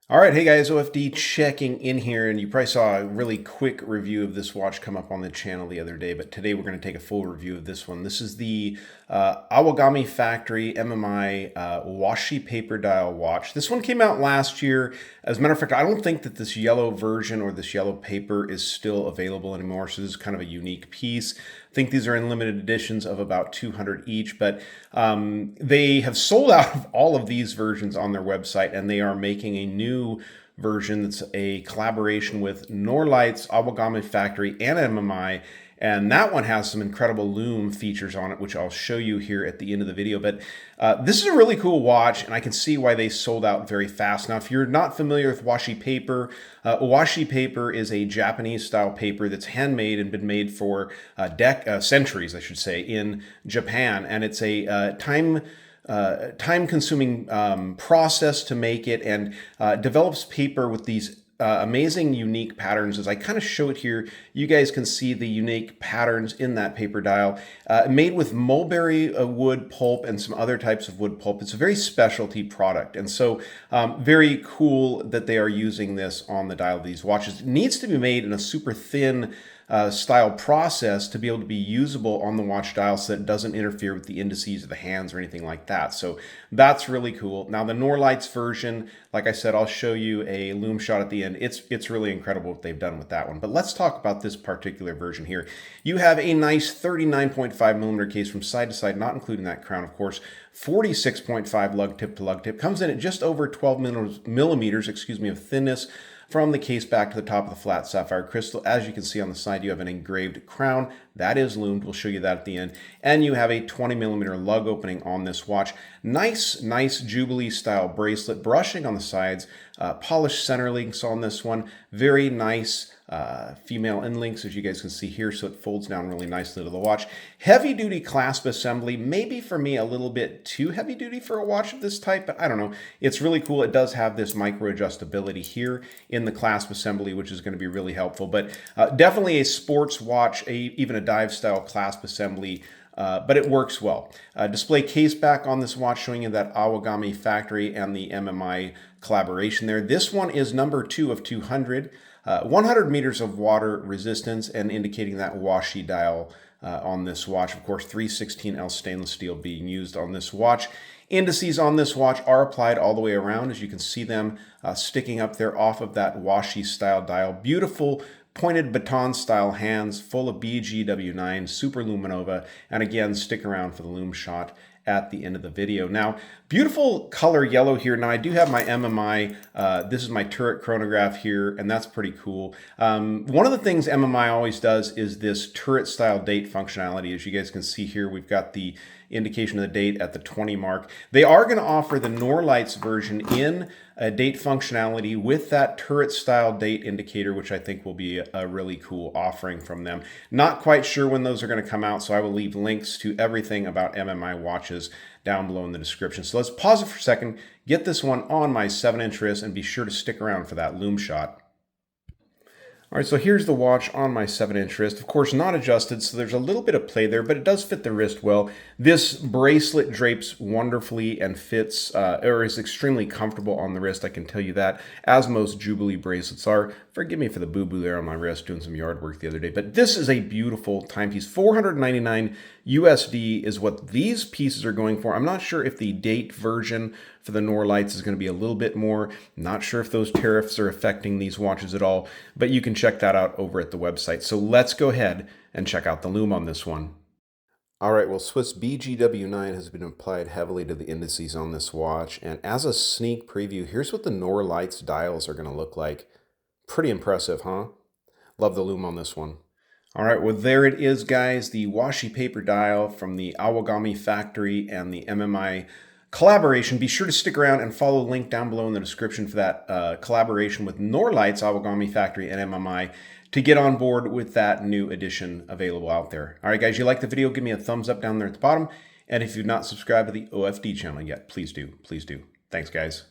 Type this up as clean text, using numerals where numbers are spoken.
All right, hey guys, OFD checking in here, and you probably saw a really quick review of this watch come up on the channel the other day, but today we're going to take a full review of this one. This is the AWAGAMI Factory MMI Washi paper dial watch. This one came out last year. As a matter of fact, I don't think that this yellow version or this yellow paper is still available anymore, so this is kind of a unique piece. I think these are in limited editions of about 200 each, but they have sold out of all of these versions on their website, and they are making a new version that's a collaboration with Norlight's AWAGAMI Factory and MMI. And that one has some incredible lume features on it, which I'll show you here at the end of the video. But this is a really cool watch, and I can see why they sold out very fast. Now, if you're not familiar with washi paper is a Japanese-style paper that's handmade and been made for centuries, I should say, in Japan. And it's a time-consuming process to make it, and develops paper with these amazing unique patterns. As I kind of show it here, you guys can see the unique patterns in that paper dial, made with mulberry wood pulp and some other types of wood pulp. It's a very specialty product, and so very cool that they are using this on the dial of these watches. It needs to be made in a super thin style process to be able to be usable on the watch dial so that it doesn't interfere with the indices of the hands or anything like that. So that's really cool. Now the Norlight's version, like I said, I'll show you a lume shot at the end. It's really incredible what they've done with that one. But let's talk about this particular version here. You have a nice 39.5 millimeter case from side to side, not including that crown, of course. 46.5 lug tip to lug tip. Comes in at just over 12 millimeters, of thickness from the case back to the top of the flat sapphire crystal. As you can see on the side, you have an engraved crown. That is loomed. We'll show you that at the end. And you have a 20 millimeter lug opening on this watch. Nice Jubilee style bracelet. Brushing on the sides. Polished center links on this one. Very nice female end links, as you guys can see here, so it folds down really nicely to the watch. Heavy duty clasp assembly, maybe for me a little bit too heavy duty for a watch of this type, but I don't know. It's really cool. It does have this micro adjustability here in the clasp assembly, which is going to be really helpful, but definitely a sports watch, even a dive style clasp assembly. But it works well. Display case back on this watch showing you that AWAGAMI Factory and the MMI collaboration there. This one is number 2 of 200. 100 meters of water resistance, and indicating that washi dial on this watch. Of course, 316L stainless steel being used on this watch. Indices on this watch are applied all the way around, as you can see them sticking up there off of that washi style dial. Beautiful pointed baton style hands full of BGW9 Super Luminova, and again, stick around for the lume shot at the end of the video. Now, beautiful color yellow here. Now, I do have my MMI. This is my turret chronograph here, and that's pretty cool. One of the things MMI always does is this turret style date functionality. As you guys can see here, we've got the indication of the date at the 20 mark. They are going to offer the Norlight's version in a date functionality with that turret style date indicator, which I think will be a really cool offering from them. Not quite sure when those are going to come out, so I will leave links to everything about MMI watches down below in the description. So let's pause it for a second, get this one on my 7-inch wrist, and be sure to stick around for that lume shot. All right, so here's the watch on my 7-inch wrist. Of course, not adjusted, so there's a little bit of play there, but it does fit the wrist well. This bracelet drapes wonderfully and fits, or is extremely comfortable on the wrist, I can tell you that, as most Jubilee bracelets are. Forgive me for the boo-boo there on my wrist, doing some yard work the other day, but this is a beautiful timepiece. $499 USD is what these pieces are going for. I'm not sure if the date version for the Norlight's is going to be a little bit more. Not sure if those tariffs are affecting these watches at all, but you can check that out over at the website. So let's go ahead and check out the lume on this one. All right, well, Swiss BGW9 has been applied heavily to the indices on this watch, and as a sneak preview, here's what the Norlight's dials are going to look like. Pretty impressive, huh? Love the lume on this one. All right, well, there it is, guys, the washi paper dial from the AWAGAMI Factory and the MMI collaboration. Be sure to stick around and follow the link down below in the description for that collaboration with Norlight's AWAGAMI Factory and MMI to get on board with that new edition available out there. All right, guys, you like the video, give me a thumbs up down there at the bottom. And if you've not subscribed to the OFD channel yet, please do. Please do. Thanks, guys.